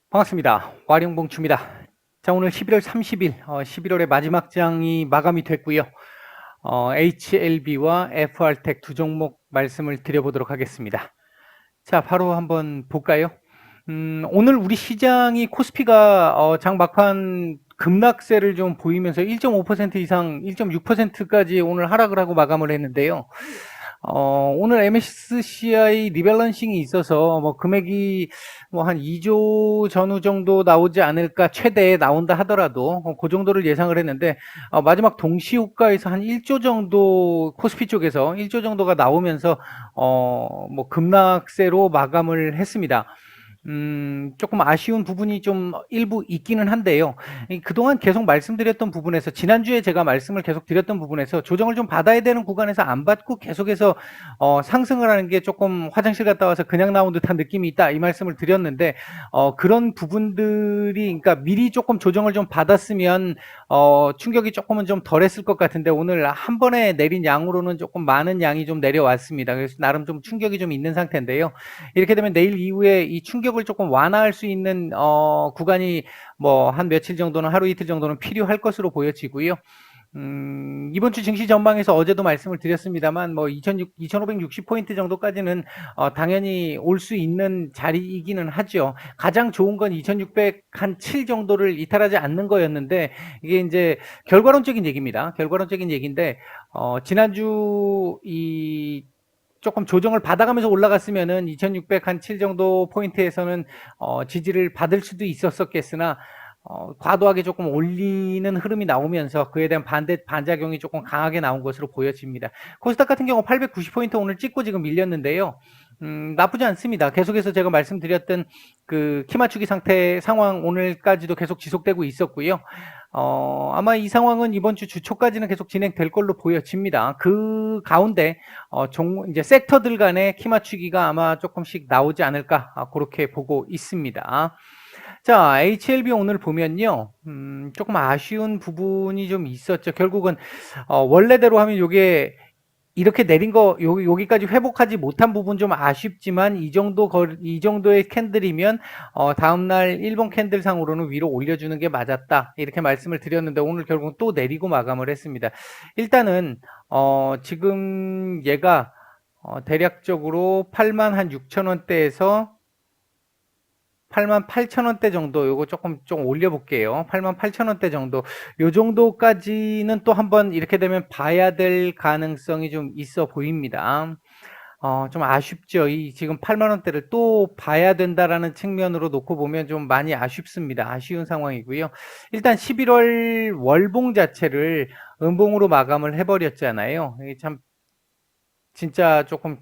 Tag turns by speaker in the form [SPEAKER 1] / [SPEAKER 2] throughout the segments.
[SPEAKER 1] 반갑습니다. 와룡봉추입니다. 자, 오늘 11월 30일, 11월의 마지막 장이 마감이 됐고요. HLB와 FR텍 두 종목 말씀을 드려보도록 하겠습니다. 자, 바로 한번 볼까요? 오늘 우리 시장이 코스피가 장 막판 급락세를 좀 보이면서 1.5% 이상, 1.6%까지 오늘 하락을 하고 마감을 했는데요. 오늘 MSCI 리밸런싱이 있어서 뭐 금액이 뭐 한 2조 전후 정도 나오지 않을까, 최대 나온다 하더라도 그 정도를 예상을 했는데 마지막 동시효과에서 한 1조 정도, 코스피 쪽에서 1조 정도가 나오면서 뭐 급락세로 마감을 했습니다. 조금 아쉬운 부분이 좀 일부 있기는 한데요. 그동안 계속 말씀드렸던 부분에서, 지난주에 제가 말씀을 계속 드렸던 부분에서 조정을 좀 받아야 되는 구간에서 안 받고 계속해서 상승을 하는 게 조금 화장실 갔다 와서 그냥 나온 듯한 느낌이 있다, 이 말씀을 드렸는데, 그런 부분들이, 그러니까 미리 조금 조정을 좀 받았으면 충격이 조금은 좀 덜했을 것 같은데, 오늘 한 번에 내린 양으로는 조금 많은 양이 좀 내려왔습니다. 그래서 나름 좀 충격이 좀 있는 상태인데요. 이렇게 되면 내일 이후에 이 충격을 조금 완화할 수 있는 구간이 뭐 한 며칠 정도는, 하루 이틀 정도는 필요할 것으로 보여지고요. 이번 주 증시 전망에서 어제도 말씀을 드렸습니다만, 뭐 2560포인트 정도까지는 당연히 올 수 있는 자리이기는 하죠. 가장 좋은 건 2607 정도를 이탈하지 않는 거였는데, 이게 이제 결과론적인 얘기입니다. 결과론적인 얘기인데, 지난주 조금 조정을 받아가면서 올라갔으면은 2607 정도 포인트에서는 지지를 받을 수도 있었겠으나, 과도하게 조금 올리는 흐름이 나오면서 그에 대한 반작용이 조금 강하게 나온 것으로 보여집니다. 코스닥 같은 경우 890포인트 오늘 찍고 지금 밀렸는데요. 나쁘지 않습니다. 계속해서 제가 말씀드렸던 그 키 맞추기 상황 오늘까지도 계속 지속되고 있었고요. 아마 이 상황은 이번 주 주초까지는 계속 진행될 걸로 보여집니다. 그 가운데 이제 섹터들 간의 키 맞추기가 아마 조금씩 나오지 않을까, 그렇게 보고 있습니다. 자, HLB 오늘 보면요. 조금 아쉬운 부분이 좀 있었죠. 결국은 원래대로 하면 요게 이렇게 내린 거, 여기까지 회복하지 못한 부분 좀 아쉽지만, 이 정도의 캔들이면 다음날 일본 캔들 상으로는 위로 올려주는 게 맞았다, 이렇게 말씀을 드렸는데, 오늘 결국 또 내리고 마감을 했습니다. 일단은 지금 얘가 대략적으로 86,000원대에서 88,000원대 정도, 요거 좀 올려볼게요. 88,000원대 정도, 요 정도까지는 또 한번 이렇게 되면 봐야 될 가능성이 좀 있어 보입니다. 좀 아쉽죠. 이 지금 8만원대를 또 봐야 된다라는 측면으로 놓고 보면 좀 많이 아쉽습니다. 아쉬운 상황이고요. 일단 11월 월봉 자체를 음봉으로 마감을 해버렸잖아요. 이게 참 진짜 조금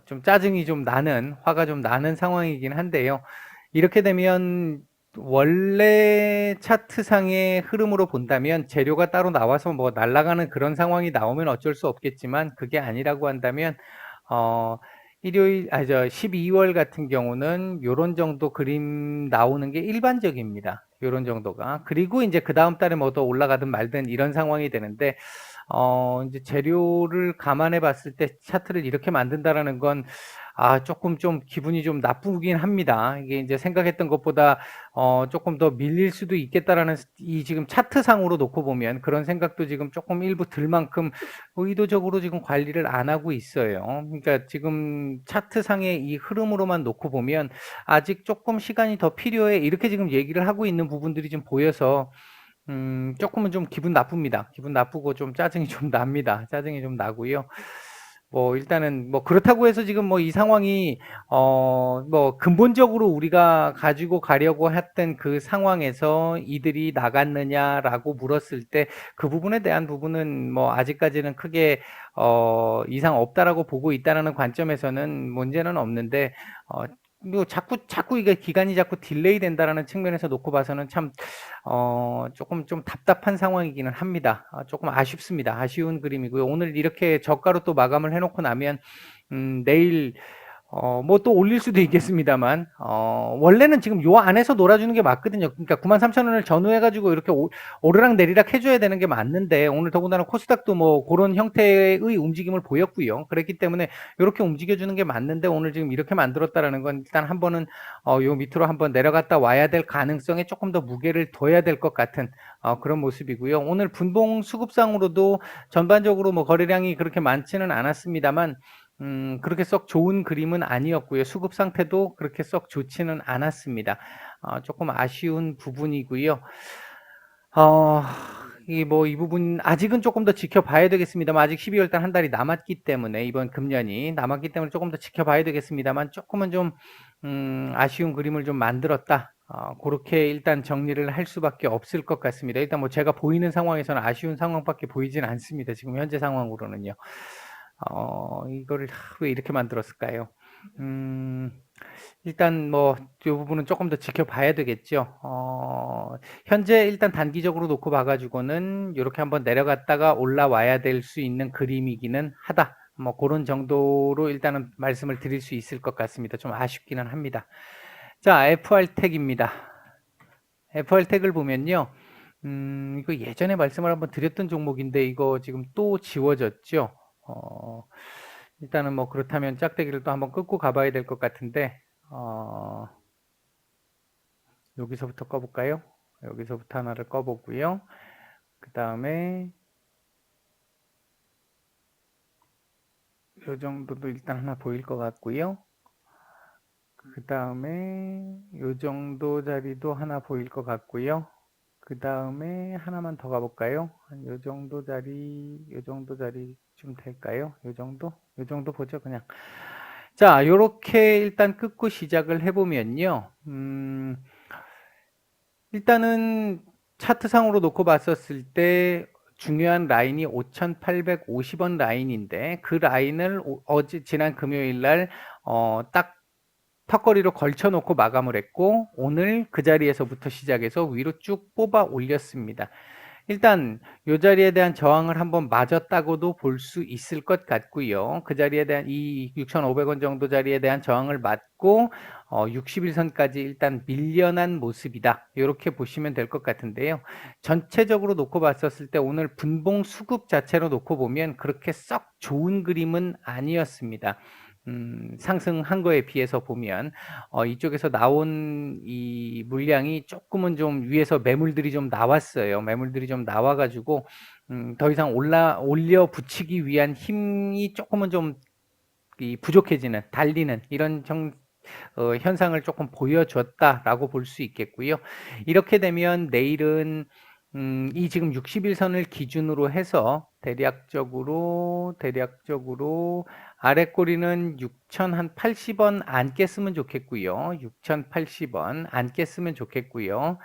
[SPEAKER 1] 좀 짜증이 좀 나는, 화가 좀 나는 상황이긴 한데요. 이렇게 되면 원래 차트상의 흐름으로 본다면 재료가 따로 나와서 뭐 날아가는 그런 상황이 나오면 어쩔 수 없겠지만, 그게 아니라고 한다면 어 12월 같은 경우는 요런 정도 그림 나오는 게 일반적입니다. 요런 정도가. 그리고 이제 그다음 달에 뭐 더 올라가든 말든 이런 상황이 되는데, 이제 재료를 감안해 봤을 때 차트를 이렇게 만든다라는 건, 조금 좀 기분이 좀 나쁘긴 합니다. 이게 이제 생각했던 것보다 조금 더 밀릴 수도 있겠다라는, 이 지금 차트상으로 놓고 보면 그런 생각도 지금 조금 일부 들 만큼 의도적으로 지금 관리를 안 하고 있어요. 그러니까 지금 차트상의 이 흐름으로만 놓고 보면 아직 조금 시간이 더 필요해, 이렇게 지금 얘기를 하고 있는 부분들이 좀 보여서 조금은 좀 기분 나쁩니다. 기분 나쁘고 좀 짜증이 좀 납니다. 짜증이 좀 나고요. 뭐 일단은 뭐 그렇다고 해서 지금 뭐 이 상황이 뭐 근본적으로 우리가 가지고 가려고 했던 그 상황에서 이들이 나갔느냐라고 물었을 때, 그 부분에 대한 부분은 뭐 아직까지는 크게 이상 없다라고 보고 있다라는 관점에서는 문제는 없는데, 뭐 자꾸 이게 기간이 자꾸 딜레이 된다라는 측면에서 놓고 봐서는 참 조금 좀 답답한 상황이기는 합니다. 조금 아쉽습니다. 아쉬운 그림이고요. 오늘 이렇게 저가로 또 마감을 해놓고 나면 내일 뭐 또 올릴 수도 있겠습니다만, 원래는 지금 요 안에서 놀아주는 게 맞거든요. 그러니까 93,000원을 전후해가지고 이렇게 오르락 내리락 해줘야 되는 게 맞는데, 오늘 더군다나 코스닥도 뭐 그런 형태의 움직임을 보였고요. 그랬기 때문에 이렇게 움직여주는 게 맞는데, 오늘 지금 이렇게 만들었다라는 건 일단 한 번은, 요 밑으로 한번 내려갔다 와야 될 가능성에 조금 더 무게를 둬야 될 것 같은, 그런 모습이고요. 오늘 분봉 수급상으로도 전반적으로 뭐 거래량이 그렇게 많지는 않았습니다만, 그렇게 썩 좋은 그림은 아니었고요. 수급 상태도 그렇게 썩 좋지는 않았습니다. 조금 아쉬운 부분이고요. 어, 이 부분, 아직은 조금 더 지켜봐야 되겠습니다만, 아직 12월 달 한 달이 남았기 때문에, 이번 금년이 남았기 때문에 조금 더 지켜봐야 되겠습니다만, 조금은 좀, 아쉬운 그림을 좀 만들었다. 그렇게 일단 정리를 할 수밖에 없을 것 같습니다. 일단 뭐 제가 보이는 상황에서는 아쉬운 상황밖에 보이진 않습니다. 지금 현재 상황으로는요. 이거를 왜 이렇게 만들었을까요? 음, 일단 뭐 이 부분은 조금 더 지켜봐야 되겠죠. 현재 일단 단기적으로 놓고 봐가지고는 이렇게 한번 내려갔다가 올라와야 될 수 있는 그림이기는 하다. 뭐 그런 정도로 일단은 말씀을 드릴 수 있을 것 같습니다. 좀 아쉽기는 합니다. 자, FR택입니다. FR택을 보면요. 이거 예전에 말씀을 한번 드렸던 종목인데 이거 지금 또 지워졌죠. 일단은 뭐 그렇다면 짝대기를 또 한번 끊고 가봐야 될 것 같은데, 여기서부터 꺼볼까요? 여기서부터 하나를 꺼보고요. 그 다음에 이 정도도 일단 하나 보일 것 같고요. 그 다음에 이 정도 자리도 하나 보일 것 같고요. 그 다음에 하나만 더 가볼까요? 한 요 정도 자리, 요 정도 자리쯤 될까요? 요 정도? 요 정도 보죠, 그냥. 자, 요렇게 일단 끊고 시작을 해보면요. 일단은 차트상으로 놓고 봤었을 때 중요한 라인이 5,850원 라인인데 그 라인을 지난 금요일 날, 딱 턱걸이로 걸쳐놓고 마감을 했고 오늘 그 자리에서부터 시작해서 위로 쭉 뽑아 올렸습니다. 일단 이 자리에 대한 저항을 한번 맞았다고도 볼 수 있을 것 같고요. 그 자리에 대한 이 6,500원 정도 자리에 대한 저항을 맞고 60일선까지 일단 밀려난 모습이다. 이렇게 보시면 될 것 같은데요. 전체적으로 놓고 봤었을 때 오늘 분봉 수급 자체로 놓고 보면 그렇게 썩 좋은 그림은 아니었습니다. 상승한 거에 비해서 보면 이쪽에서 나온 이 물량이 조금은 좀 위에서 매물들이 좀 나왔어요. 매물들이 좀 나와가지고 더 이상 올려 붙이기 위한 힘이 조금은 좀 부족해지는, 달리는 이런 현상을 조금 보여줬다라고 볼 수 있겠고요. 이렇게 되면 내일은 이 지금 60일선을 기준으로 해서 대략적으로 아래 꼬리는 6,080원 안 깼으면 좋겠고요. 6,080원 안 깼으면 좋겠고요.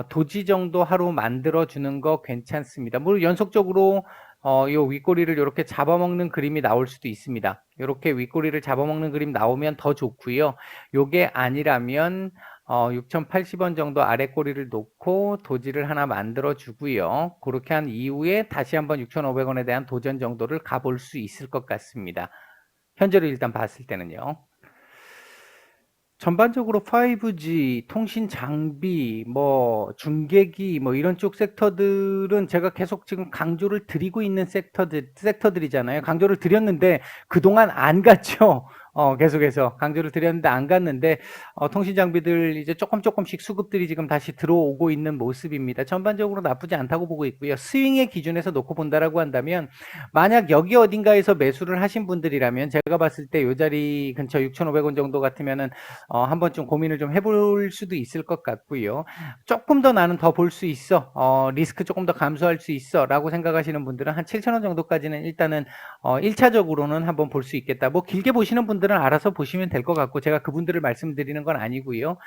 [SPEAKER 1] 도지 정도 하루 만들어 주는 거 괜찮습니다. 물론 연속적으로 요 윗꼬리를 이렇게 잡아먹는 그림이 나올 수도 있습니다. 이렇게 윗꼬리를 잡아먹는 그림 나오면 더 좋고요. 요게 아니라면 6,080원 정도 아래 꼬리를 놓고 도지를 하나 만들어 주고요. 그렇게 한 이후에 다시 한번 6,500원에 대한 도전 정도를 가볼 수 있을 것 같습니다. 현재로 일단 봤을 때는요. 전반적으로 5G, 통신 장비, 뭐 중계기, 뭐 이런 쪽 섹터들은 제가 계속 지금 강조를 드리고 있는 섹터들이잖아요. 강조를 드렸는데 그동안 안 갔죠. 계속해서 강조를 드렸는데 안 갔는데 통신 장비들 이제 조금씩 수급들이 지금 다시 들어오고 있는 모습입니다. 전반적으로 나쁘지 않다고 보고 있고요. 스윙의 기준에서 놓고 본다라고 한다면 만약 여기 어딘가에서 매수를 하신 분들이라면 제가 봤을 때 이 자리 근처 6,500원 정도 같으면은 한번 좀 고민을 좀 해볼 수도 있을 것 같고요. 조금 더 나는 더 볼 수 있어. 리스크 조금 더 감소할 수 있어. 라고 생각하시는 분들은 한 7,000원 정도까지는 일단은 1차적으로는 한번 볼 수 있겠다. 뭐 길게 보시는 분들은 알아서 보시면 될 것 같고 제가 그분들을 말씀드리는 건 아니고요.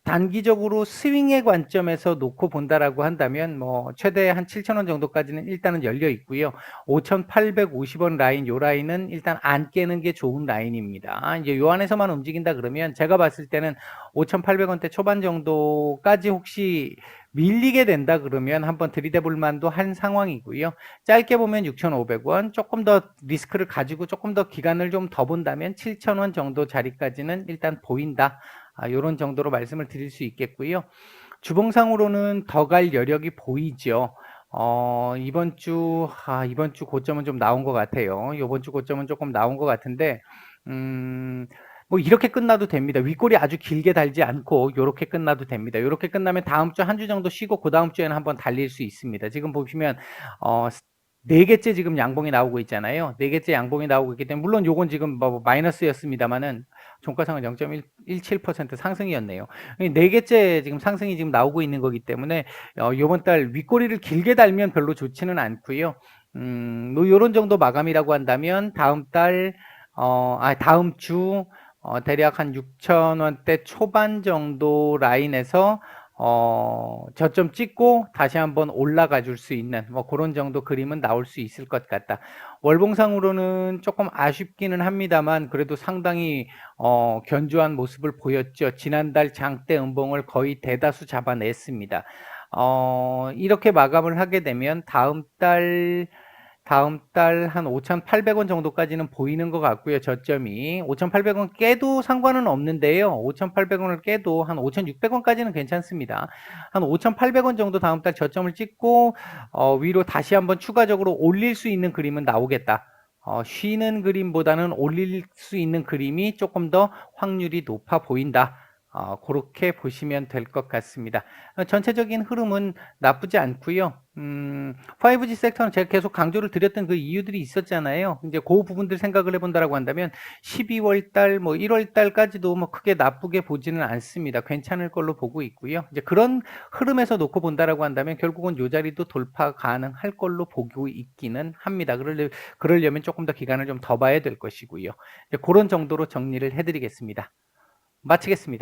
[SPEAKER 1] 단기적으로 스윙의 관점에서 놓고 본다라고 한다면 뭐 최대 한 7,000원 정도까지는 일단은 열려 있고요. 5,850원 라인, 요 라인은 일단 안 깨는 게 좋은 라인입니다. 이제 요 안에서만 움직인다 그러면 제가 봤을 때는 5,800원대 초반 정도까지 혹시 밀리게 된다 그러면 한번 들이대볼 만도 한 상황이고요. 짧게 보면 6,500원, 조금 더 리스크를 가지고 조금 더 기간을 좀 더 본다면 7,000원 정도 자리까지는 일단 보인다. 요런 정도로 말씀을 드릴 수 있겠고요. 주봉상으로는 더 갈 여력이 보이죠. 이번 주 고점은 좀 나온 것 같아요. 이번 주 고점은 조금 나온 것 같은데, 뭐 이렇게 끝나도 됩니다. 윗골이 아주 길게 달지 않고 이렇게 끝나도 됩니다. 이렇게 끝나면 다음 주 한 주 정도 쉬고 그 다음 주에는 한번 달릴 수 있습니다. 지금 보시면 네 개째 지금 양봉이 나오고 있잖아요. 네 개째 양봉이 나오고 있기 때문에 물론 요건 지금 뭐 마이너스였습니다만은 종가상은 0.17% 상승이었네요. 네 개째 지금 상승이 지금 나오고 있는 거기 때문에 요번 달 윗꼬리를 길게 달면 별로 좋지는 않고요. 뭐 요런 정도 마감이라고 한다면 다음 주 대략 한 6,000원대 초반 정도 라인에서 저점 찍고 다시 한번 올라가 줄 수 있는 뭐 그런 정도 그림은 나올 수 있을 것 같다. 월봉상으로는 조금 아쉽기는 합니다만 그래도 상당히 견조한 모습을 보였죠. 지난달 장대 음봉을 거의 대다수 잡아냈습니다. 이렇게 마감을 하게 되면 다음 달 한 5,800원 정도까지는 보이는 것 같고요. 저점이 5,800원 깨도 상관은 없는데요. 5,800원을 깨도 한 5,600원까지는 괜찮습니다. 한 5,800원 정도 다음 달 저점을 찍고 위로 다시 한번 추가적으로 올릴 수 있는 그림은 나오겠다. 쉬는 그림보다는 올릴 수 있는 그림이 조금 더 확률이 높아 보인다. 그렇게 보시면 될 것 같습니다. 전체적인 흐름은 나쁘지 않고요. 5G 섹터는 제가 계속 강조를 드렸던 그 이유들이 있었잖아요. 이제 그 부분들 생각을 해본다라고 한다면 12월 달, 뭐 1월 달까지도 뭐 크게 나쁘게 보지는 않습니다. 괜찮을 걸로 보고 있고요. 이제 그런 흐름에서 놓고 본다라고 한다면 결국은 요 자리도 돌파 가능할 걸로 보고 있기는 합니다. 그러려면 조금 더 기간을 좀 더 봐야 될 것이고요. 이제 그런 정도로 정리를 해드리겠습니다. 마치겠습니다.